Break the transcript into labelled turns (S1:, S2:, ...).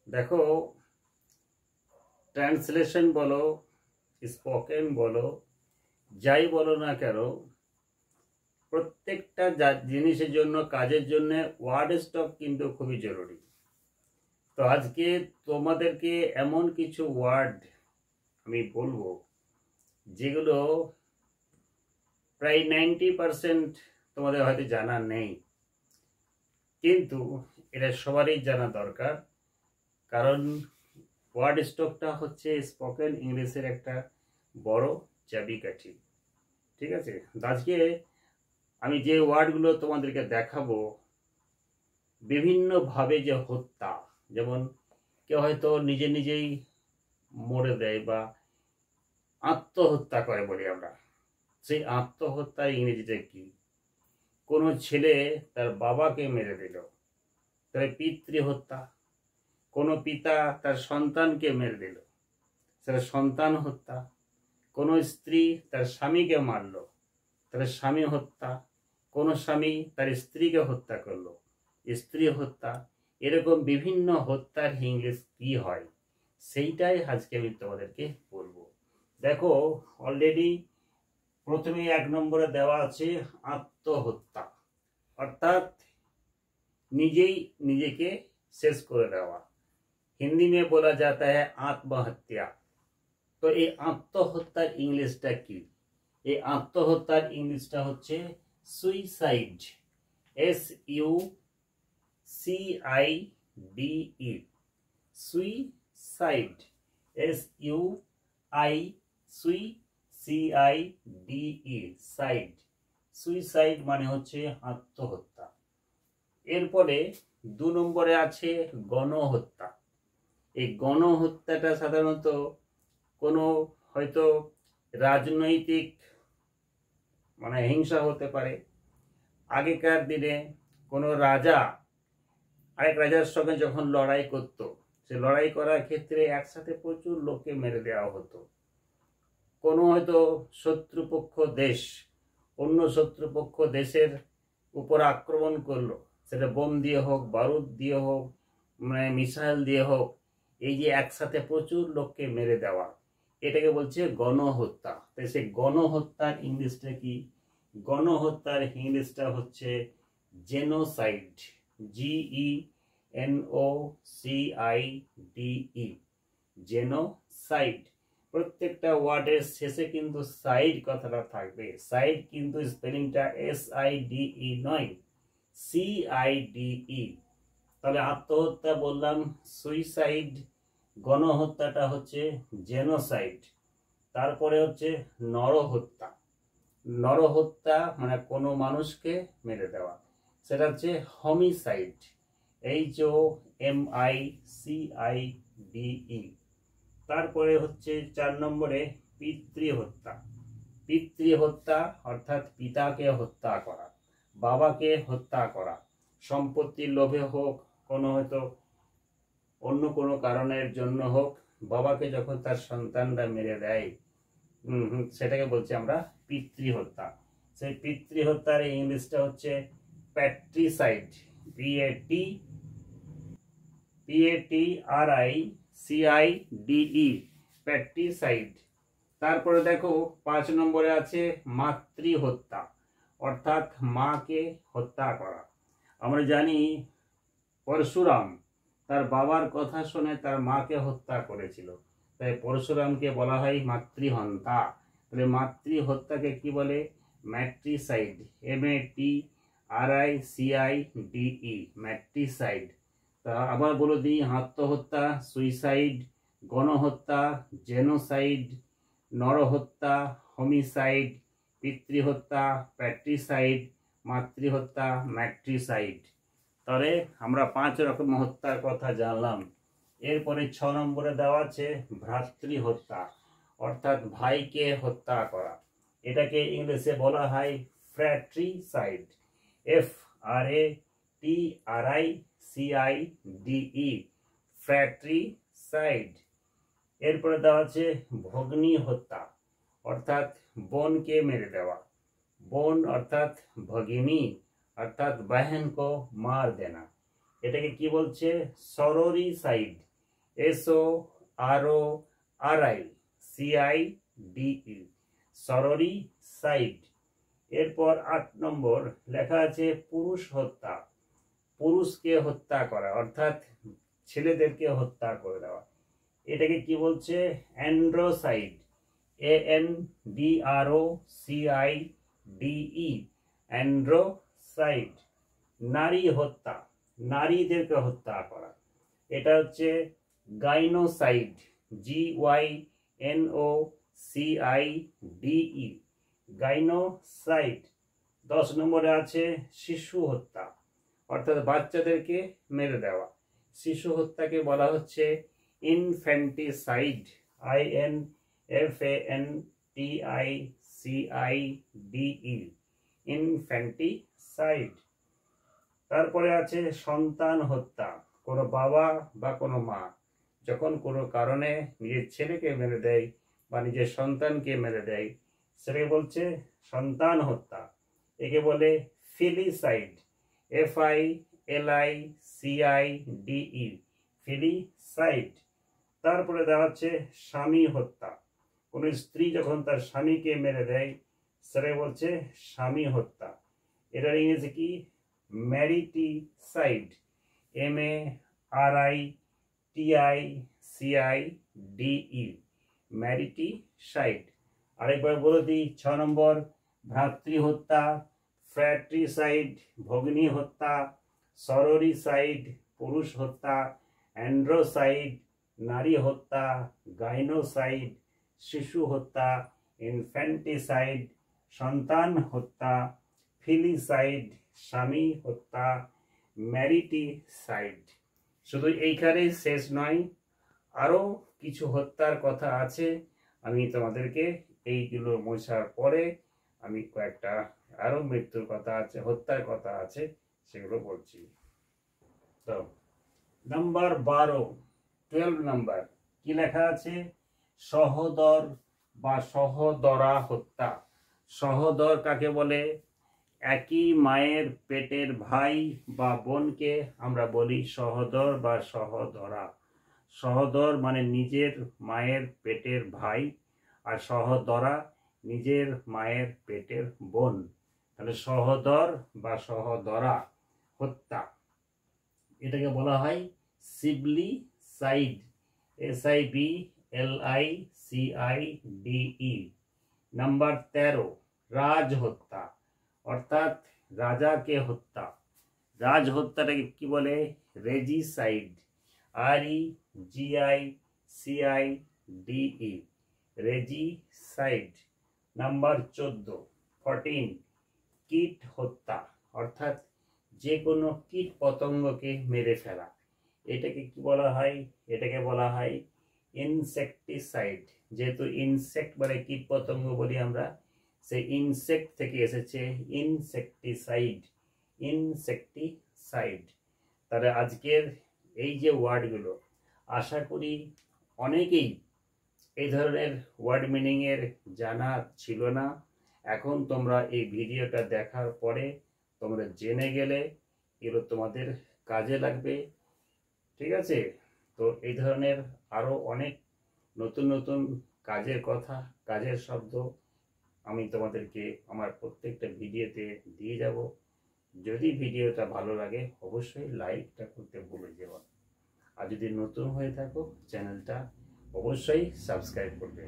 S1: দেখো, ট্রান্সলেশন বলো, স্পোকেন বলো, যাই বলো না কেন, প্রত্যেকটা জিনিসের জন্য, কাজের জন্য ওয়ার্ড স্টক কিন্তু খুবই জরুরি। তো আজকে তোমাদেরকে এমন কিছু ওয়ার্ড আমি বলবো যেগুলো প্রায় 90% তোমাদের হয়তো জানা নেই, কিন্তু এটা সবারই জানা দরকার। কারণ ওয়ার্ড স্টকটা হচ্ছে স্পোকেন ইংলিশের একটা বড় চাবিকাঠি। ঠিক আছে, আজকে আমি যে ওয়ার্ডগুলো তোমাদেরকে দেখাবো, বিভিন্নভাবে যে হত্যা, যেমন কেউ হয়তো নিজে নিজেই মরে দেয় বা আত্মহত্যা করে বলি আমরা, সেই আত্মহত্যার ইংরেজিতে কি? কোনো ছেলে তার বাবাকে মেরে দিল, তাহলে পিতৃহত্যা। কোনো পিতা তার সন্তানকে মেরে দিল, সেটা সন্তান হত্যা। কোনো স্ত্রী তার স্বামীকে মারল, তাহলে স্বামী হত্যা। কোনো স্বামী তার স্ত্রীকে হত্যা করলো, স্ত্রী হত্যা। এরকম বিভিন্ন হত্যার ইংলিশ কি হয়, সেইটাই আজকে আমি তোমাদেরকে বলবো। দেখো, অলরেডি প্রথমে 1 নম্বরে দেওয়া আছে আত্মহত্যা, অর্থাৎ নিজেই নিজেকে শেষ করে দেওয়া। हिंदी में बोला जाता है आत्महत्या। तो ये आत्महत्यार इंग्लिशটা কি? এই আত্মহত্যার ইংলিশটা হচ্ছে suicide, SUCIDE, suicide, SUICIDE, side. Suicide মানে হচ্ছে আত্মহত্যা। এরপরে 2 নম্বরে আছে গণহত্যা। এই গণহত্যাটা সাধারণত কোনো হয়তো রাজনৈতিক হিংসা হতে পারে। আগেকার দিনে কোনো রাজা আরেক রাজার সঙ্গে যখন লড়াই করত, সে লড়াই করার ক্ষেত্রে একসাথে প্রচুর লোককে মেরে দেওয়া হতো। কোনো হয়তো শত্রুপক্ষ দেশ অন্য শত্রুপক্ষ দেশের উপর আক্রমণ করলো, সেটা বোম দিয়ে হোক, বারুদ দিয়ে হোক, মিসাইল দিয়ে হোক, এই যে একসাথে প্রচুর লোককে মেরে দেওয়া, এটাকে বলছে গণহত্যা। তাই সেই গণহত্যার ইংলিশটা কি? গণহত্যার ইংলিশটা হচ্ছে জেনোসাইড, GENOCIDE, জেনোসাইড। প্রত্যেকটা ওয়ার্ডের শেষে কিন্তু সাইড কথাটা থাকবে। সাইড কিন্তু স্পেলিংটা SIDE নয়, CIDE। তাহলে আত্মহত্যা বললাম সুইসাইড, গণহত্যাটা হচ্ছে জেনোসাইড। তারপরে হচ্ছে নরহত্যা। নরহত্যা মানে কোনো মানুষকে মেরে দেওয়া, সেটা হচ্ছে হোমিসাইড, HOMICIDE। তারপরে হচ্ছে 4 নম্বরে পিতৃহত্যা। পিতৃহত্যা অর্থাৎ পিতাকে হত্যা করা, বাবাকে হত্যা করা, সম্পত্তির লোভে হোক, কোনো হয়তো অন্য কোনো কারণের জন্য হোক, বাবাকে যখন তার সন্তানরা মেরে দেয়, সেটাকে বলছি আমরা পিতৃহত্যা। সেই পিতৃহত্যার ইংলিশটা হচ্ছে প্যাট্রিসাইড, PATRICIDE, প্যাট্রিসাইড। তারপরে দেখো 5 নম্বরে আছে মাতৃহত্যা, অর্থাৎ মাকে হত্যা করা। আমরা জানি পরশুরাম তার বাবার কথা শুনে তার মাকে হত্যা করেছিল, তাই পরশুরামকে বলা হয় মাতৃহন্তা। তাহলে মাতৃহত্যাকে কি বলে? ম্যাট্রিসাইড, MATRICIDE, ম্যাট্রিসাইড। তা আবার বলে দিই, আত্মহত্যা সুইসাইড, গণহত্যা জেনোসাইড, নরহত্যা হোমিসাইড, পিতৃহত্যা প্যাট্রিসাইড, মাতৃহত্যা ম্যাট্রিসাইড। তাহলে আমরা 5 রকম হত্যার কথা জানলাম। এরপরে 6 নম্বরে দেওয়া আছে ভ্রাতৃহত্যা, অর্থাৎ ভাইকে হত্যা করা। এটাকে ইংলিশে বলা হয় ফ্র্যাট্রিসাইড, FRATRICIDE, ফ্র্যাট্রিসাইড। এরপরে দেওয়া আছে ভগ্নী হত্যা, অর্থাৎ বোনকে মেরে দেওয়া। বোন অর্থাৎ ভগিনী, अर्थात बहन को मार देना। এটাকে কি বলছে? সরোরিসাইড, SORORICIDE, সররি সাইড। এরপর 8 নম্বর লেখা আছে পুরুষ হত্যা, পুরুষকে হত্যা করা অর্থাৎ ছেলেদেরকে হত্যা করে দেওয়া, এটাকে কি বলছে? Androcide, ANDROCIDE, androcide. নারী হত্যা, নারীদেরকে হত্যা করা, এটা হচ্ছে গাইনোসাইড, GYNOCIDE, গাইনোসাইড। 10 নম্বরে আছে শিশু হত্যা অর্থাৎ বাচ্চাদেরকে মেরে দেওয়া, শিশু হত্যাকে বলা হচ্ছে ইনফ্যান্টিসাইড, INFANTICIDE, ইনফ্যান্টিসাইড। তারপরে আছে সন্তান হত্যা, কোনো বাবা বা কোনো মা যখন কোনো কারণে নিজের ছেলেকে মেরে দেয় বা নিজের সন্তানকে মেরে দেয় সেটাকে বলছে সন্তান হত্যা, একে বলে ফিলিসাইড, FILICIDE, ফিলিসাইড। তারপরে দেওয়া হচ্ছে স্বামী হত্যা, কোনো স্ত্রী যখন তার স্বামীকে মেরে দেয় সেটাকে বলছে স্বামী হত্যা, এটার ইংরেজি কি? ম্যারিটিসাইড, MARITICIDE, ম্যারিটিসাইড। আরেকবার বলে দিই 6 নম্বর ভ্রাতৃ হত্যা, ফ্র্যাট্রিসাইড, ভগ্নী হত্যা, সরোরিসাইড, পুরুষ হত্যা, অ্যান্ড্রোসাইড, নারী হত্যা, গাইনোসাইড, শিশু হত্যা, ইনফ্যান্টিসাইড, সন্তান হত্যা, ফিলিসাইড, স্বামী হত্যা, ম্যারিটিসাইড। শুধু এইখানেই শেষ নয়, আরও কিছু হত্যার কথা আছে, আমি তোমাদেরকে এইগুলো মোছার পরে আমি কয়েকটা আরও মৃত্যুর কথা আছে, হত্যার কথা আছে, সেগুলো বলছি। তো নাম্বার 12 নাম্বার কি লেখা আছে? সহোদর বা সহোদরা হত্যা। সহোদর কাকে বলে? একই মায়ের পেটের ভাই বা বোনকে আমরা বলি সহোদর বা সহোদরা। সহোদর মানে নিজের মায়ের পেটের ভাই, আর সহোদরা নিজের মায়ের পেটের বোন। তাহলে সহোদর বা সহোদরা হত্যা, এটাকে বলা হয় সিবলিসাইড, SIBLICIDE। নাম্বার 13 রাজ হত্যা অর্থাৎ রাজাকে হত্যা। রাজ হত্যাটাকে কি বলে? রেজিসাইড, REGICIDE, রেজিসাইড। নাম্বার 14 কীট হত্যা অর্থাৎ যে কোনো কীট পতঙ্গকে মেরে ফেলা, এটাকে কি বলা হয়? এটাকে বলা হয় ইনসেকটিসাইড। যেহেতু ইনসেক্ট মানে কীট পতঙ্গ বলি আমরা, সেই ইনসেক্ট থেকে এসেছে ইনসেকটিসাইড, ইনসেকটিসাইড। তাহলে আজকের এই যে ওয়ার্ডগুলো আশা করি অনেকেই এই ধরনের ওয়ার্ড মিনিংয়ের জানা ছিল না, এখন তোমরা এই ভিডিওটা দেখার পরে তোমরা জেনে গেলে এগুলো তোমাদের কাজে লাগবে, ঠিক আছে? তো এই ধরনের আরও অনেক নতুন নতুন কাজের কথা, কাজের শব্দ আমি তোমাদেরকে আমার প্রত্যেকটা ভিডিওতে দিয়ে যাব। যদি ভিডিওটা ভালো লাগে অবশ্যই লাইকটা করতে ভুলে যেও না, আর যদি নতুন হয়ে থাকো চ্যানেলটা অবশ্যই সাবস্ক্রাইব করবে।